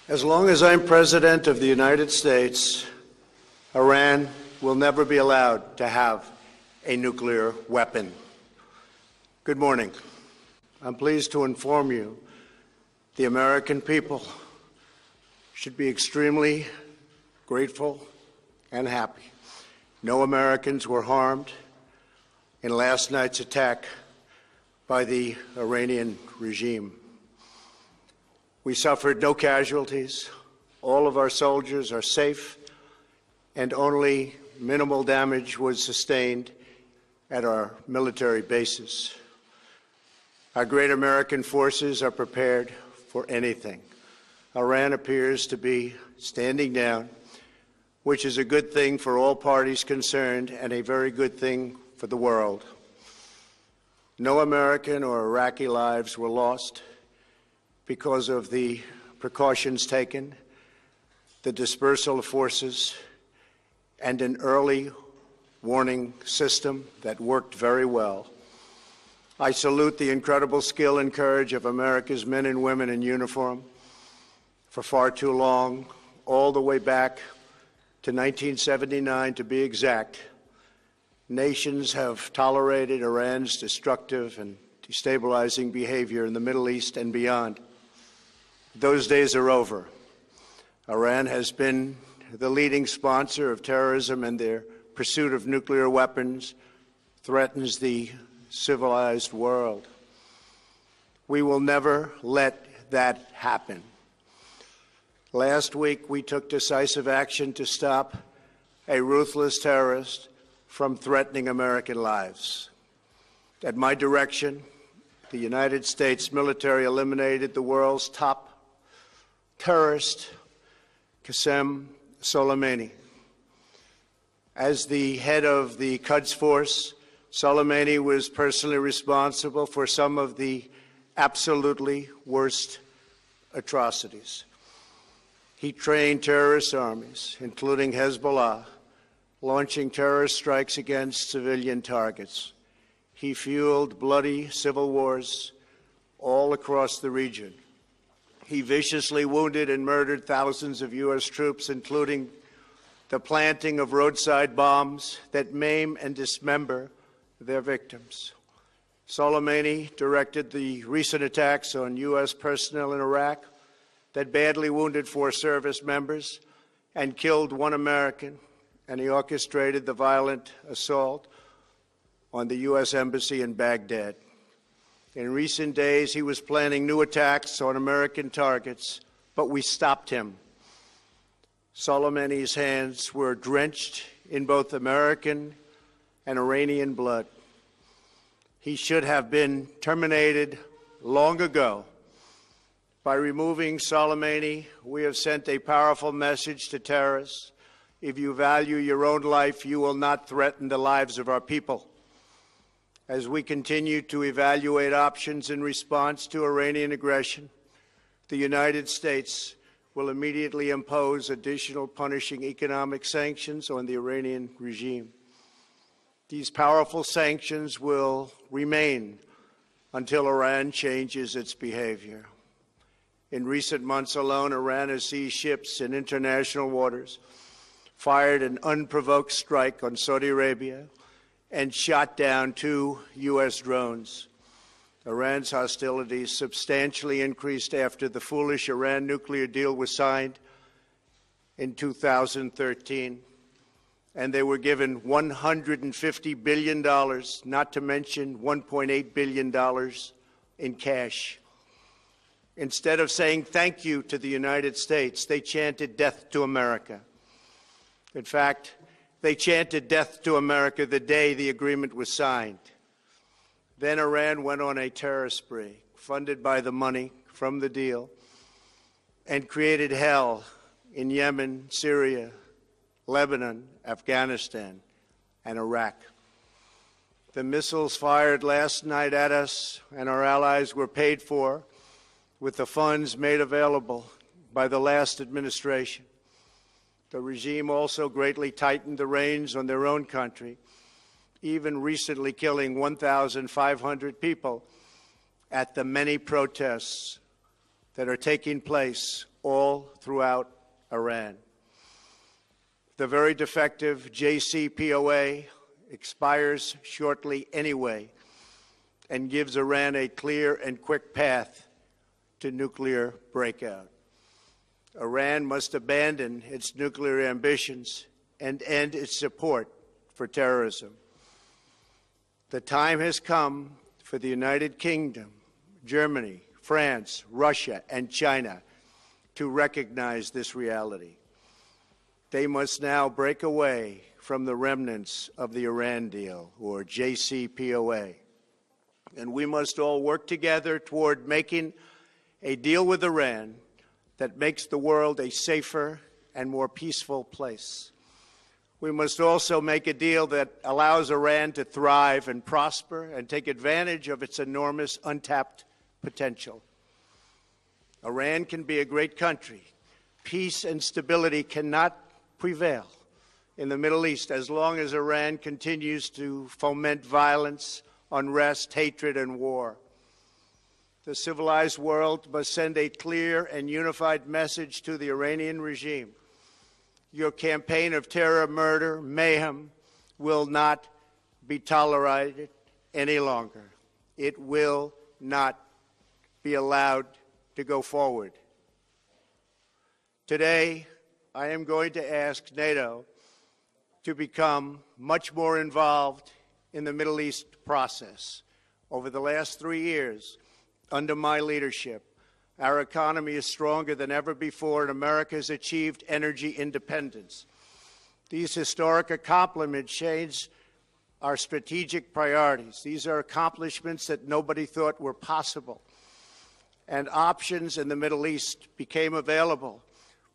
As long as I'm President of the United States, Iran will never be allowed to have a nuclear weapon. Good morning. I'm pleased to inform you the American people should be extremely grateful and happy. No Americans were harmed in last night's attack by the Iranian regime. We suffered no casualties. All of our soldiers are safe, and only minimal damage was sustained at our military bases. Our great American forces are prepared for anything. Iran appears to be standing down, which is a good thing for all parties concerned and a very good thing for the world. No American or Iraqi lives were lost because of the precautions taken, the dispersal of forces, and an early warning system that worked very well. I salute the incredible skill and courage of America's men and women in uniform. For far too long, all the way back to 1979 to be exact, nations have tolerated Iran's destructive and destabilizing behavior in the Middle East and beyond. Those days are over. Iran has been the leading sponsor of terrorism, and their pursuit of nuclear weapons threatens the civilized world. We will never let that happen. Last week, we took decisive action to stop a ruthless terrorist from threatening American lives. At my direction, the United States military eliminated the world's top terrorist, Qasem Soleimani. As the head of the Quds Force, Soleimani was personally responsible for some of the absolutely worst atrocities. He trained terrorist armies, including Hezbollah, launching terrorist strikes against civilian targets. He fueled bloody civil wars all across the region. He viciously wounded and murdered thousands of U.S. troops, including the planting of roadside bombs that maim and dismember their victims. Soleimani directed the recent attacks on U.S. personnel in Iraq that badly wounded 4 service members and killed 1 American, and he orchestrated the violent assault on the U.S. Embassy in Baghdad. In recent days, he was planning new attacks on American targets, but we stopped him. Soleimani's hands were drenched in both American and Iranian blood. He should have been terminated long ago. By removing Soleimani, we have sent a powerful message to terrorists. If you value your own life, you will not threaten the lives of our people. As we continue to evaluate options in response to Iranian aggression, the United States will immediately impose additional punishing economic sanctions on the Iranian regime. These powerful sanctions will remain until Iran changes its behavior. In recent months alone, Iran has seized ships in international waters, fired an unprovoked strike on Saudi Arabia, and shot down 2 U.S. drones. Iran's hostilities substantially increased after the foolish Iran nuclear deal was signed in 2013, and they were given $150 billion, not to mention $1.8 billion in cash. Instead of saying thank you to the United States, they chanted death to America. In fact, they chanted death to America the day the agreement was signed. Then Iran went on a terror spree, funded by the money from the deal, and created hell in Yemen, Syria, Lebanon, Afghanistan, and Iraq. The missiles fired last night at us and our allies were paid for with the funds made available by the last administration. The regime also greatly tightened the reins on their own country, even recently killing 1,500 people at the many protests that are taking place all throughout Iran. The very defective JCPOA expires shortly anyway and gives Iran a clear and quick path to nuclear breakout. Iran must abandon its nuclear ambitions and end its support for terrorism. The time has come for the United Kingdom, Germany, France, Russia, and China to recognize this reality. They must now break away from the remnants of the Iran deal, or JCPOA. And we must all work together toward making a deal with Iran that makes the world a safer and more peaceful place. We must also make a deal that allows Iran to thrive and prosper and take advantage of its enormous untapped potential. Iran can be a great country. Peace and stability cannot prevail in the Middle East as long as Iran continues to foment violence, unrest, hatred, and war. The civilized world must send a clear and unified message to the Iranian regime. Your campaign of terror, murder, mayhem will not be tolerated any longer. It will not be allowed to go forward. Today, I am going to ask NATO to become much more involved in the Middle East process. Over the last 3 years, under my leadership, our economy is stronger than ever before, and America has achieved energy independence. These historic accomplishments change our strategic priorities. These are accomplishments that nobody thought were possible. And options in the Middle East became available.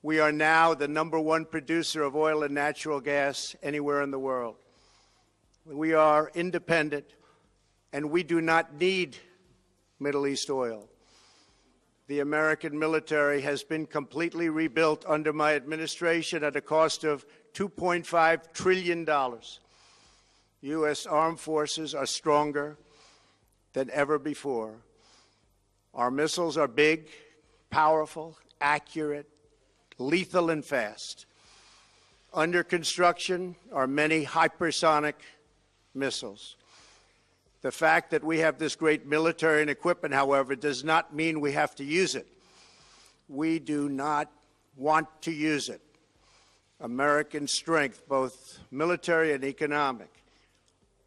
We are now the #1 producer of oil and natural gas anywhere in the world. We are independent, and we do not need Middle East oil. The American military has been completely rebuilt under my administration at a cost of $2.5 trillion. U.S. armed forces are stronger than ever before. Our missiles are big, powerful, accurate, lethal, and fast. Under construction are many hypersonic missiles. The fact that we have this great military and equipment, however, does not mean we have to use it. We do not want to use it. American strength, both military and economic,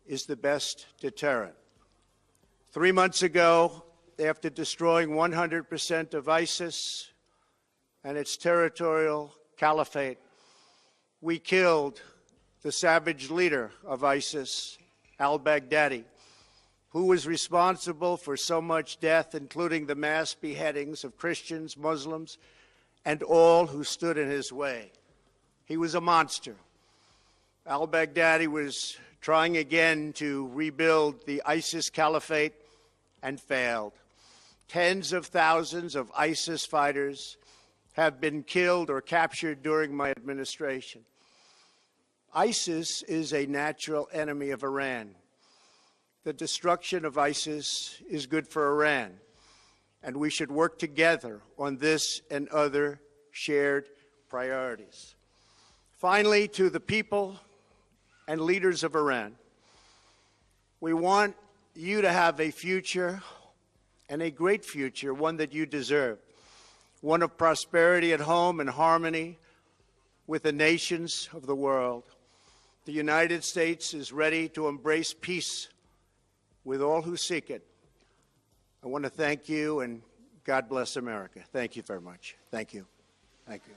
is the best deterrent. 3 months ago, after destroying 100% of ISIS and its territorial caliphate, we killed the savage leader of ISIS, al-Baghdadi, who was responsible for so much death, including the mass beheadings of Christians, Muslims, and all who stood in his way. He was a monster. Al-Baghdadi was trying again to rebuild the ISIS caliphate and failed. Tens of thousands of ISIS fighters have been killed or captured during my administration. ISIS is a natural enemy of Iran. The destruction of ISIS is good for Iran, and we should work together on this and other shared priorities. Finally, to the people and leaders of Iran, we want you to have a future, and a great future, one that you deserve, one of prosperity at home and harmony with the nations of the world. The United States is ready to embrace peace with all who seek it. I want to thank you, and God bless America. Thank you very much. Thank you. Thank you.